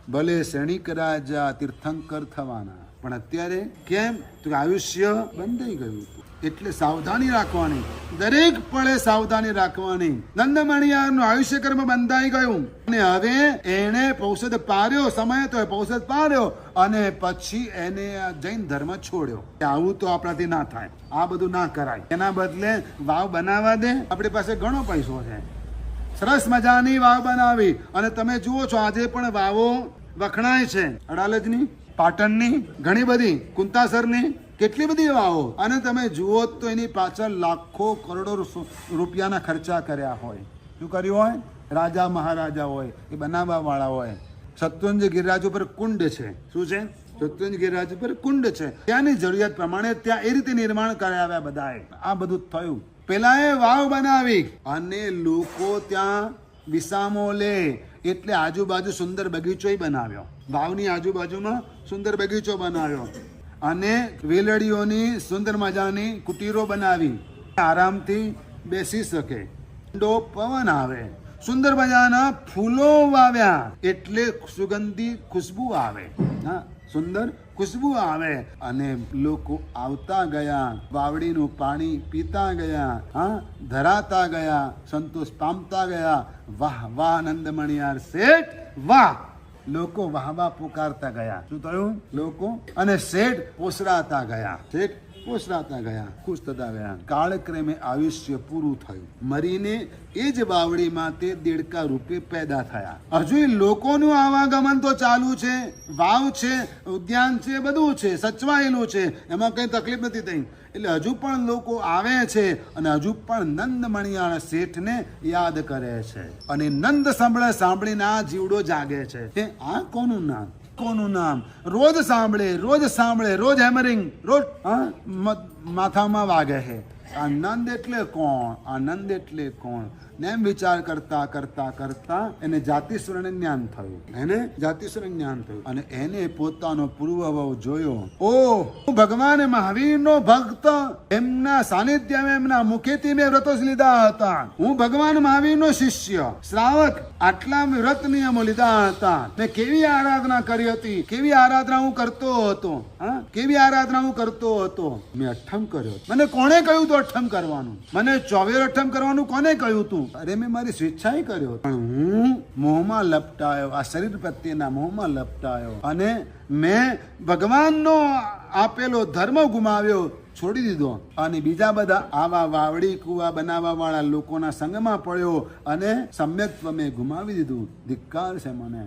ભલે સૈનિક રાજા તીર્થંકર થવાના, પણ અત્યારે કેમ તો આયુષ્ય બંધાઈ ગયું હતું. એટલે સાવધાની રાખવાની, દરેક પળે સાવધાની રાખવાની. નંદમણિયારનું આયુષ્ય કર્મ બંધાઈ ગયું અને હવે એને પૌષધ પાર્યો, સમય તો પૌષધ પાર્યો અને પછી એને જૈન ધર્મ છોડ્યો. આવું તો આપણાથી ના થાય, આ બધું ના કરાય. એના બદલે વાવ બનાવવા દે. આપણી પાસે ઘણો પૈસો છે, સરસ મજાની વાવ બનાવી. અને તમે જુઓ છો આજે પણ વાવો વખણાય છે. અડાલજની, પાટણની, ઘણી બધી, કુંતાસરની, કેટલી બધી વાવો. અને તમે જુઓ તો એની પાછળ લાખો કરોડો રૂપિયાના ખર્ચા કર્યા હોય. શું કર્યું હોય? રાજા મહારાજા હોય, એ બનાવવા વાળા હોય. શત્રુંજય ગિરિરાજ ઉપર કુંડ છે. શું છે? શત્રુંજય ગિરિરાજ ઉપર કુંડ છે. ત્યાંની જરૂરિયાત પ્રમાણે ત્યાં એ રીતે નિર્માણ કરાવ્યા બધાએ. આ બધું થયું. પેલાએ વાવ બનાવી અને લોકો ત્યાં વિસામો લે એટલે આજુબાજુ સુંદર બગીચો બનાવ્યો. વાવની આજુબાજુમાં સુંદર બગીચો બનાવ્યો અને વેલડીઓની સુંદર મજાની કુટીરો બનાવી, આરામથી બેસી શકે, ઠંડો પવન આવે, સુંદર મજાના ફૂલો વાવ્યા એટલે સુગંધી ખુશ્બુ આવે. હા, સુંદર ખુશ્બુ આવે અને લોકો આવતા ગયા, વાવડીનું પાણી પીતા ગયા, હા, ધરાતા ગયા, સંતોષ પામતા ગયા. વાહ વાહ નંદમણિયાર શેઠ, વાહ. લોકો વાહવા પુકારતા ગયા. શું થયું? લોકો અને શેઠ પોસરાતા ગયા. શેઠ પોસરાતા ગયા, ખુશ થતા ગયા. કાળક્રમે આયુષ્ય પૂરું થયું. મરીને એ જ બાવડીમાં તે દેડકા રૂપે પેદા થયા. હજુ લોકોનું આવાગમન તો ચાલુ છે. વાવ છે, ઉદ્યાન છે, બધું છે, સચવાયેલું છે, એમાં કઈ તકલીફ નથી થઈ. એટલે હજુ પણ લોકો આવે છે અને હજુ પણ નંદમણિયાર શેઠને યાદ કરે છે. અને નંદ સાંભળીને આ જીવડો જાગે છે. આ કોનું નામ? કોનું નામ? રોજ સાંભળે, રોજ હેમરિંગ, રોજ માથામાં વાગે છે. આનંદ એટલે કોણ? આનંદ એટલે કોણ? ને એમ વિચાર કરતા કરતા કરતા એને જાતિસ્વરને જ્ઞાન થયું. એને જાતિસ્વરને જ્ઞાન થયું અને એને પોતાનો પૂર્વભાવ જોયો. ઓ, હું ભગવાન મહાવીરનો ભક્ત, એમના સાનિધ્યમાં એમના મુખેથી મેં વ્રતો લીધા હતા. હું ભગવાન મહાવીરનો શિષ્ય, શ્રાવક, આટલા વ્રત નિયમો લીધા હતા. મેં કેવી આરાધના કરી હતી, કેવી આરાધના હું કરતો હતો. હા, કેવી આરાધના હું કરતો હતો. મેં અઠ્ઠમ કર્યો. મને કોણે કહ્યું હતું અઠ્ઠમ કરવાનું? મને 24 અઠ્ઠમ કરવાનું કોને કહ્યું હતું? અરે મેં મારી સ્વેચ્છાએ કર્યો, પણ હું મોહમાં લપટાયો, આ શરીર પ્રત્યેના મોહમાં લપટાયો અને મેં ભગવાનનો આપેલો ધર્મ ગુમાવ્યો, છોડી દીધો અને બીજા બધા આવા વાવડી કુવા બનાવવા વાળા લોકોના સંગમાં પડ્યો અને સમ્યક્ત્વ મેં ગુમાવી દીધું. ધિક્કાર છે મને.